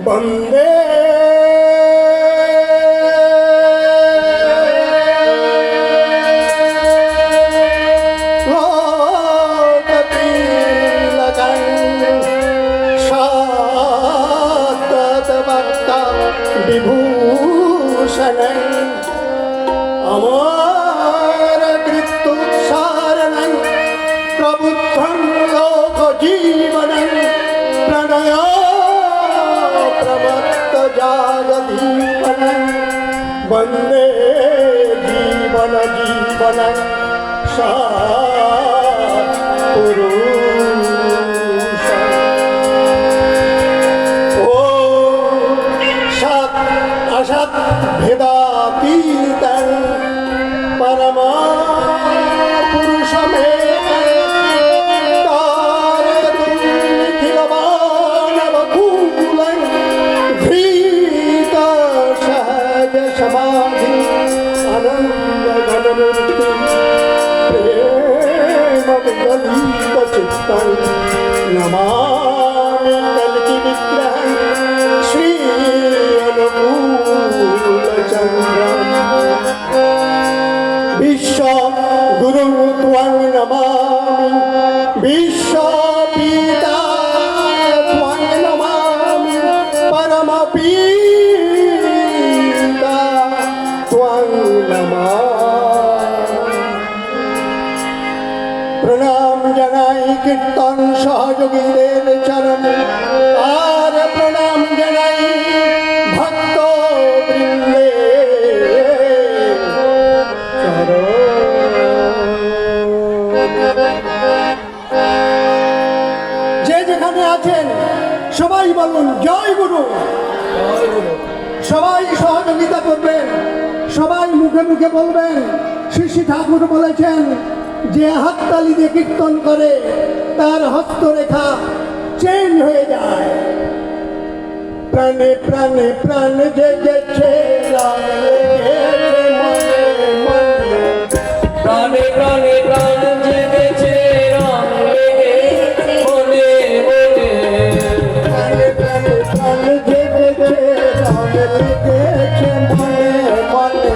বন্দে বিভূষণ আমার কৃত্যুৎসারণ প্রবুদ্ধং লোক জীবন প্রণয় প্রমত্ত জাগদীপন বন্দে জীবন জীবন পুরুষ असत् भेदातीतं परमा पुरुषमेकं तारयितुं निखिलमानवकूलं धृतसहजसमाधि आनन्दघनमूर्तिं प्रेमविगलितचित्तं नमामि कल्किविग्रहं श्री विश्व गुरु त्वं नमामि विश्व पिता त्वं नमामि परम पिता त्वं नमामि प्रणाम जनाई कीर्तन सहयोगीदेर चरणे और प्रणाम जनाई भक्त बृंदे যে যেখানে আছেন সবাই বলুন জয় গুরু। সবাই সহযোগিতা করবেন, সবাই মুখে মুখে বলবেন। শ্রী শ্রী ঠাকুর বলেছেন যে হাততালি দিয়ে কীর্তন করে তার হস্তরেখা চেঞ্জ হয়ে যায়। প্রাণে প্রাণে প্রাণ জেগেছে প্রাণে প্রাণে প্রাণ জেগেছে রাম লেগেছে মনে মনে প্রাণে প্রাণে প্রাণ জেগেছে রাম লেগেছে মনে মনে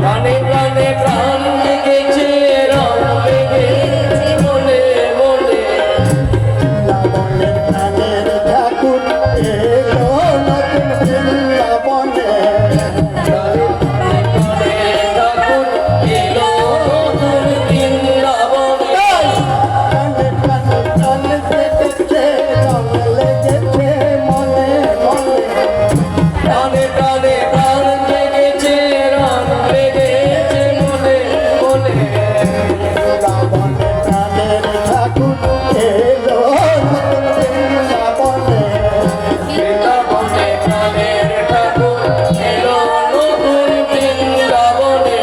প্রাণে প্রাণে প্রাণ জেগেছে রাম লেগেছে মনে মনে লাবণের প্রাণের ঠাকুর এলো নতুন বৃন্দাবনে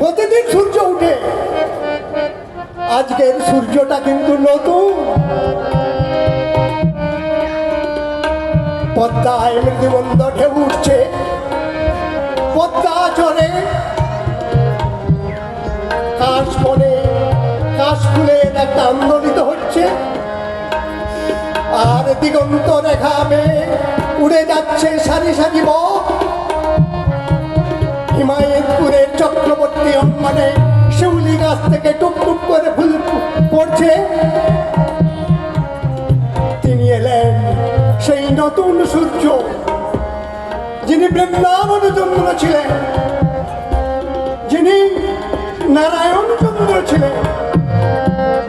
প্রতিদিন সূর্য উঠে, আজকের সূর্যটা কিন্তু নতুন। পদ্মায় মৃদুমন্দ ঢেউ উঠছে, পদ্মা চলে কাশ পরে কাশ ফুলে একটা আন্দোলিত হচ্ছে, আর দিগন্ত রেখা উড়ে যাচ্ছে সারি সারি বক। হিমায়তপুরের চক্রবর্তী অঙ্গনে শিউলি গাছ থেকে টুক টুক করে ফুল পড়ছে। সূর্য, যিনি বৃন্দাবন চন্দ্র ছিলেন, যিনি নারায়ণ চন্দ্র ছিলেন,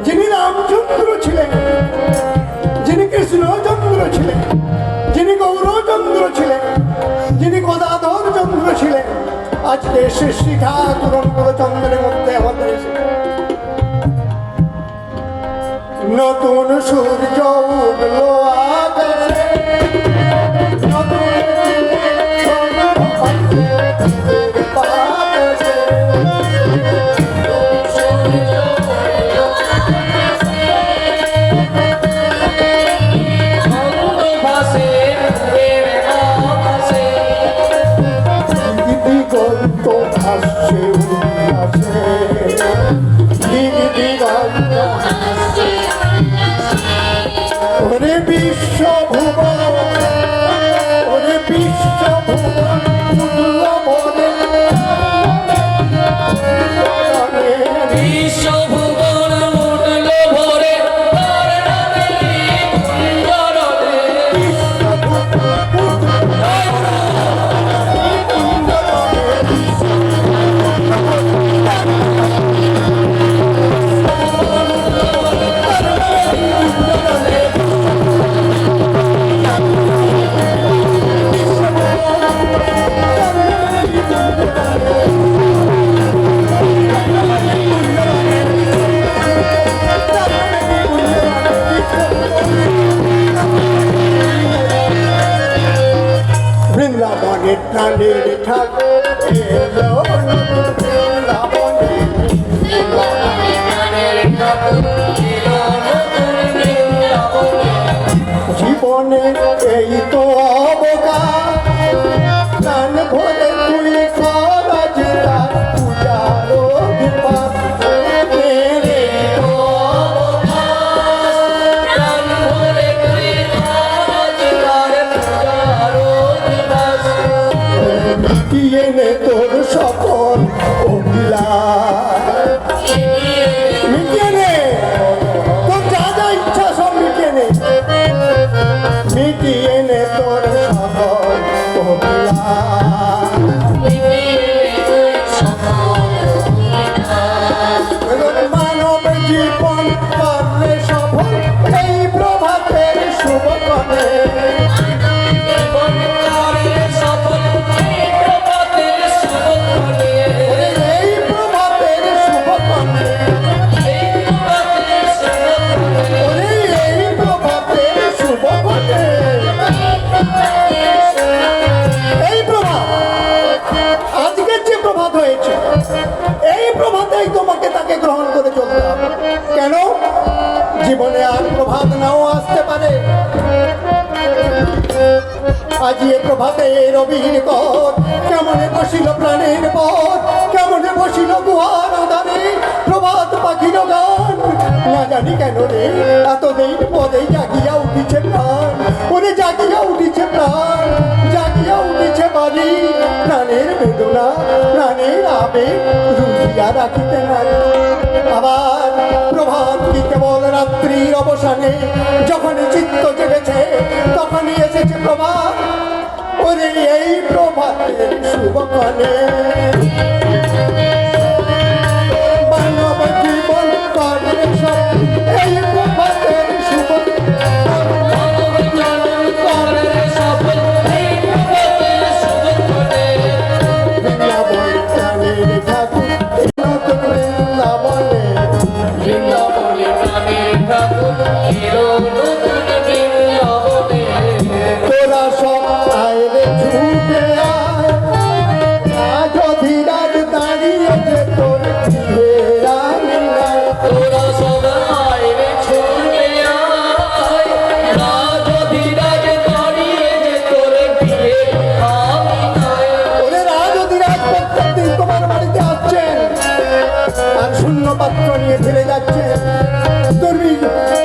যিনি রামচন্দ্র ছিলেন, যিনি কৃষ্ণচন্দ্র ছিলেন, যিনি গৌরচন্দ্র ছিলেন, যিনি গদাধর চন্দ্র ছিলেন, আজকে শ্রী শ্রী ঠাকুর চন্দ্রের মধ্যে আমাদের এসে নতুন সূর্য উঠলো আকাশে, নতুন বাতাসে। দিগন্ত ভাসছে উল্লাসে, দিগন্ত ওরে বিশ্বভুবন, ওরে বিশ্বভুবন উঠল মনে, বিশ্বভুবন উঠল ভরে তার নামে কুঞ্জরণে। বৃন্দাবনের প্রাণের ঠাকুর এলো নতুন বৃন্দাবনে, জীবনে এই তো অবকাশ, প্রাণ ভরে তুই খরচ তার পূজার অধিবাস। মিটিয়ে নে তোর সকল অভিলাষ, মিটিয়ে নে তোর যা যা ইচ্ছা সব মিটিয়ে নে, মিটিয়ে নে তোর সকল অভিলাষ। মানব জীবন করলে সফল এই প্রভাতের শুভক্ষণে, এই প্রভাতের শুভক্ষণে, এই প্রভাতের শুভক্ষণে, এই প্রভাত, আজকের যে প্রভাত হয়েছে এই প্রভাতেই তোমাকে তাকে গ্রহণ করে চলতে হবে। কেন? জীবনে আর প্রভাত নাও আসতে পারে। আজি এ প্রভাতে রবির কর, কেমনে বসিল প্রাণের পথ, কেমনে বসিল গুহার দ্বারে প্রভাত পাখির গান। না জানি কেন রে এতদিন পরে জাগিয়া উঠিছে প্রাণ, ওরে জাগিয়া উঠিছে প্রাণ, জাগিয়া উঠিছে বাড়ি। প্রাণের বেদনা প্রাণের আবেগ রুজিয়া রাখিতে নারী। আবার প্রভাত কি কেবল রাত্রির অবসানে, যখনই চিত্ত জেগেছে তখনই এসেছে প্রভাত। ওরে এই প্রভাতের শুভক্ষণে মানব জীবন করে সব, এই প্রভাতের বৃন্দাবন প্রাণের ঠাকুর নতুন বৃন্দাবনে, তোরা সব আয়রে ছুটে আয়, আজ অধীরাজ দাঁড়িয়েছে তোর রানী নাই। ওরে রাজ অধীরাজ প্রত্যেকদিন তোমার বাড়িতে আসছেন আর শূন্য পাত্র নিয়ে ফিরে যাচ্ছেন। তুমি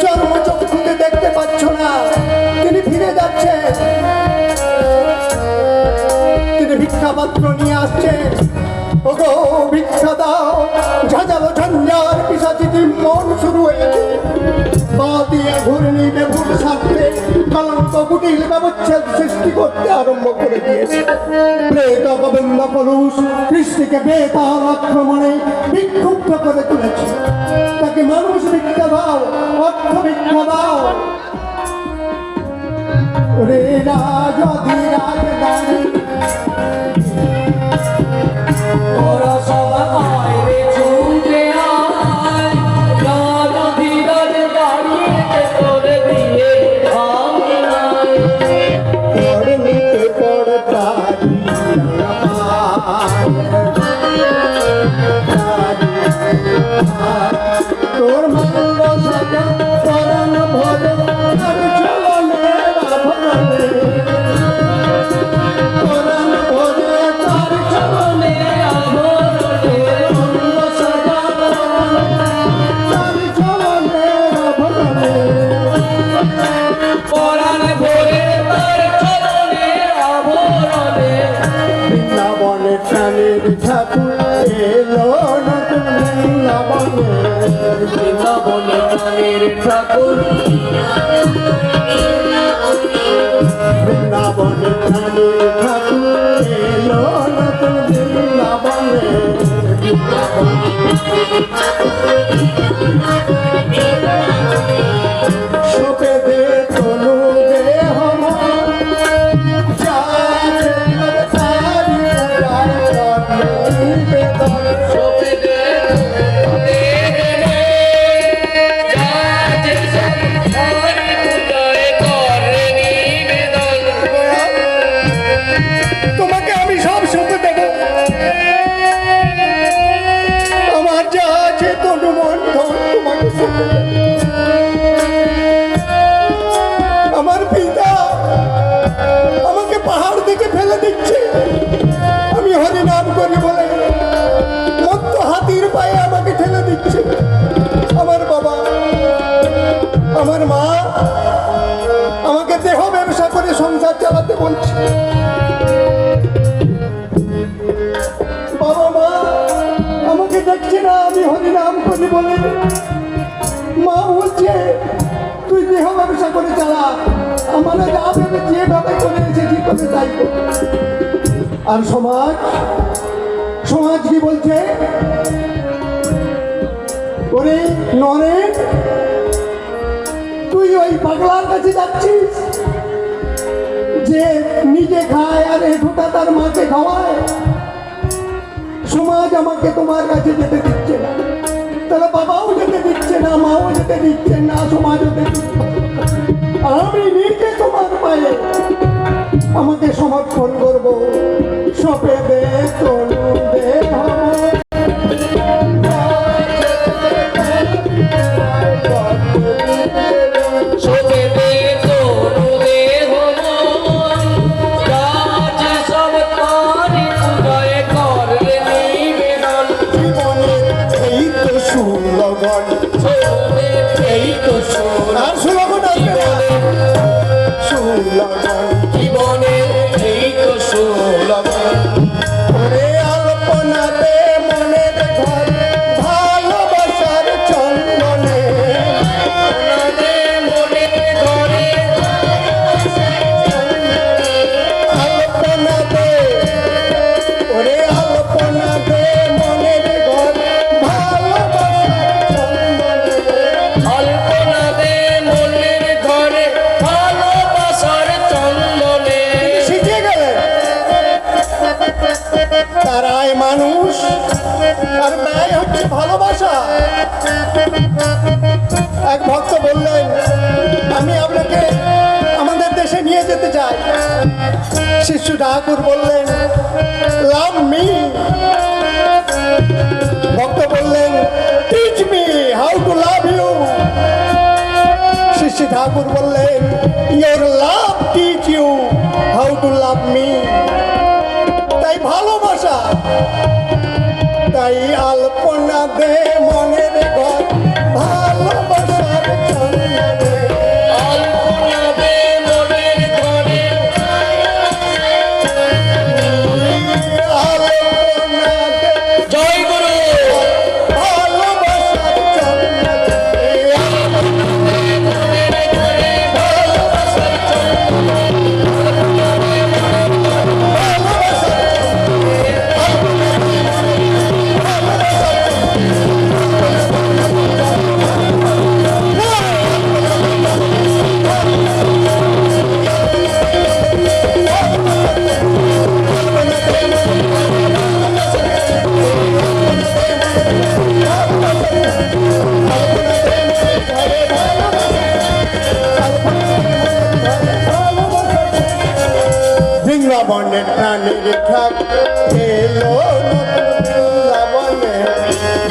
চর্মচক্ষুতে দেখতে পাচ্ছ না, তিনি ফিরে যাচ্ছেন। তিনি ভিক্ষা পাত্র নিয়ে আসছেন। ওগো ভিক্ষা দাও, ঝাঁঝালো ঝঞ্ঝার পিশাচিটির মন শুরু হয়েছে। পা দিয়ে ঘূর্ণি বেভুর সাথে কলঙ্ক কুটি জটিল ব্যবচ্ছেদ সৃষ্টি করতে আরম্ভ করে দিয়েছে। প্রেত গোবিন্দ পুরুষ কৃষ্ণকে বেতাল আক্রমণে বিক্ষুব্ধ করে তুলেছে। তাকে মানুষ ভিক্ষা দাও, অর্থ ভিক্ষা দাও। রে রাজ অধিরাজ দানি ওরা সব আয় রে ছুটে আয়, রাজ অধিরাজ দাঁড়িয়ে তোর দিয়ে ভাঙি নাই। পড়নিতে পড়তারি তোর মঙ্গ সাজা পরাণ ভোজ আর চলনে রাভরণে পরাণ ভোজে তার চলনে মঙ্গ সাজা তার চলনে রাভরণে পরাণ ভরে তার চরণে আভরণে। বৃন্দাবনে প্রাণীর ঠাকুর এলো নতুন বৃন্দাবনে বৃন্দাবনে প্রাণের ঠাকুর, বৃন্দাবনে প্রাণীর ঠাকুর এলো নতুন বৃন্দাবনে সোপে দে তনু দেহ সোপে দে দে রে, যাতে সব হরি পূজায় করে নিবেদন। তোমাকে আমি সব সুখ দেব। আমার যা আছে তনু মন ধন তোমাকে সুখ দেব। আমার পিতা আমাকে পাহাড় থেকে ফেলে দিচ্ছে, আমি হরি নাম করি বলে মত্ত হাতির পায়ে আমাকে ঠেলে দিচ্ছে। আমার বাবা, আমার মা আমাকে দেহ ব্যবসা করে সংসার চালাতে বলছে। বাবা মা আমাকে দেখছে না আমি হরি নাম করি বলে। মা বলছে তুই দেহ ব্যবসা করে চালা, আমরা যা ভেবে যেভাবে করে এসেছি তোকে তাই কর। আর সমাজ, সমাজ কি বলছে? ওরে নরেন, তুই ওই পাগলার কাছে যাচ্ছিস যে নিজে খায় আর এঠোটা তার মাকে খাওয়ায়। সমাজ আমাকে তোমার কাছে যেতে দিচ্ছে না, তাহলে বাবাও যেতে দিচ্ছে না, মাও যেতে দিচ্ছে না, সমাজও যেতে দিচ্ছে না। আমি নিজে তোমার পায়ে আমাকে সমর্পণ করব। সপে দে তনু দেহ সোপে দে তনু দেহ মন, যাতে সব হরি পূজায় করে নিবেদন। জীবনের এই তো সুলগন, সোপে এই তো সোনা আর সুলগন আসবে না। সুলগন জীবনের এই তো সুলভন। ওরে আলপনাতে মনের ঘর ভালোবাসার চন্দনে আমাদের মনে ধরে আলপনাতে, ওরে আলপনাতে মনের ঘর ভালোবাসার চন্দনে অল্পনা দে মনের ঘরে ভালোবাসার চন্দনে। শিখে গেলেন তারাই মানুষ আর ব্যয় হচ্ছে ভালোবাসা। এক ভক্ত বললেন আমি আপনাকে আমাদের দেশে নিয়ে যেতে চাই। শিশু ঠাকুর বললেন লাভ মি। ভক্ত বললেন teach me how to love you. শিশু ঠাকুর বললেন your love teach you how to love me. তাই ভালোবাসা, তাই আলপনা দে মনের ঘর ভালোবাসার চন্দনে। অল্পনা দে মনের ঘরে আলপনা দে জয় গুরু। ভালোবাসার চন্দনে। মনের ঘরে ভালোবাসার চন্দনে। বৃন্দাবনের প্রাণীর ঠাক এলো বৃন্দাবনে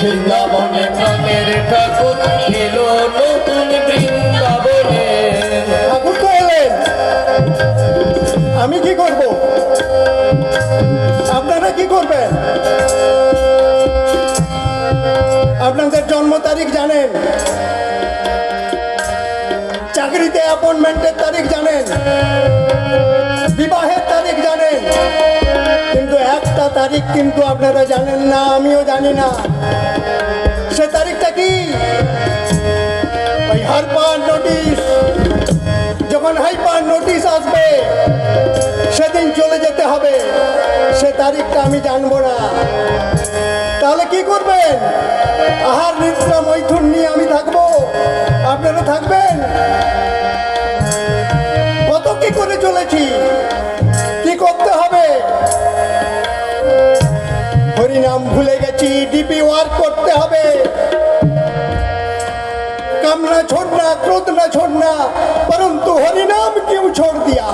বৃন্দাবনে প্রাণের ঠাকুর এলো নতুন বৃন্দাবনে। ঠাকুর তো এলেন, আমি কি করব? আপনারা কি করবেন? আপনাদের জন্ম তারিখ জানেন, চাকরিতে অ্যাপয়েন্টমেন্টের তারিখ জানেন, বিবাহের তারিখ জানেন, কিন্তু একটা তারিখ কিন্তু আপনারা জানেন না, আমিও জানি না। সে তারিখটা কি? ওই হাইপার নোটিশ, যখন হাইপার নোটিশ আসবে সেদিন চলে যেতে হবে, সে তারিখটা আমি জানবো না। তাহলে কি করবেন? আহার নিদ্রা মৈথুন নিয়ে আমি থাকবো, আপনারা থাকবেন? কত কি করে চলেছি, কি করতে হবে? হরিনাম ভুলে গেছি, ডিপি ওয়ার্ক করতে হবে। काम ना छोड़ना, क्रोध ना छोड़ना, परंतु हरिनाम क्यों छोड़ दिया?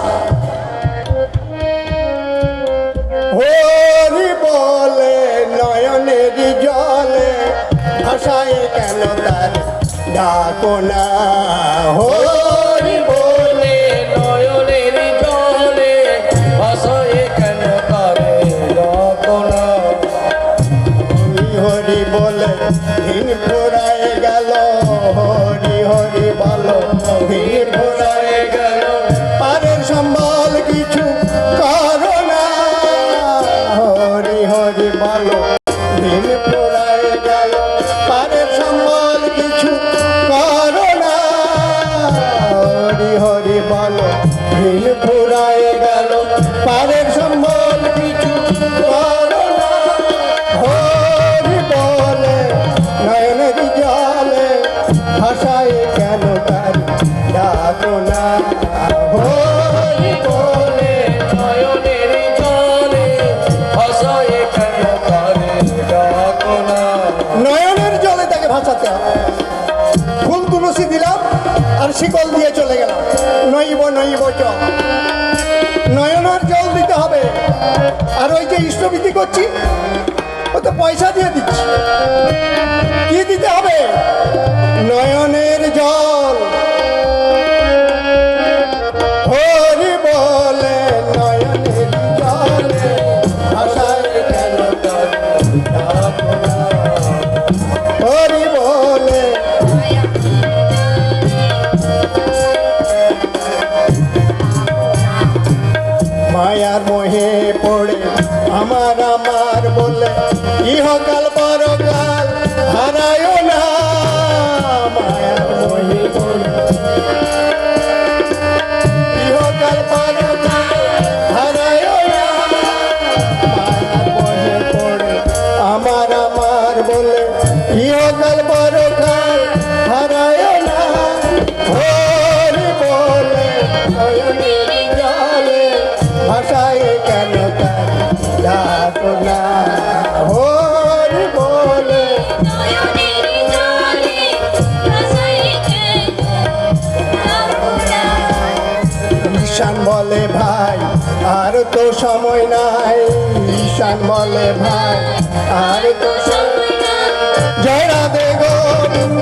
हरि बोले नयनेर जले भाषाए केन तार डाको ना। হরি বলে নয়নের জলে ভাষায় কেন তারে ডাকো না। हरि बोले दिन फुराए गल, हरि हरि बोलो दिन फुराए गल, पारेर सम्बल किछु करो ना। हरि हरि बोलो दिन फुराए गल, पारेर सम्बल किछु करो ना। हरि हरि बोलो दिन फुराए गल, पारेर सम्बल किछु करो ना। हरि बोले नयनेर जले भाषाए केन तार डाको ना। हरि बोले নয়নের জলে ভাষায় কেন তারে ডাকো না। নয়নের জলে তাকে ভাসাতে হবে। ফুল তুলসী দিলাম আর শিকল দিয়ে চলে গেলাম, নইব নইব চ। নয়নের জল দিতে হবে। আর ওই যে ইষ্টবিধি করছি, ও তো পয়সা দিয়ে দিচ্ছি। কি দিতে হবে? নয়নের জল। হরি বলে নয়নের জলে ভাষায় কেন তার ডাকো না। হরি বলে মায়ার মোহে পড়ে আমার আমার বলে ইহকাল পরকাল হারায় না। মায়ার মোহে পড়ে ইহকাল পরকাল হারায় না। মায়ার মোহে পড়ে আমার আমার বলে ইহকাল পরকাল হারায় না। হরি বলে নয়নের জলে ভাষায় কেন তার ডাকো না। হরি বলে নয়নের জলে ভাষায় কেন ডাকো না। ঈশান বলে ভাই আর তো সময় নাই। ঈশান বলে ভাই আর তো সময় নাই। জয় রাধে গোবিন্দ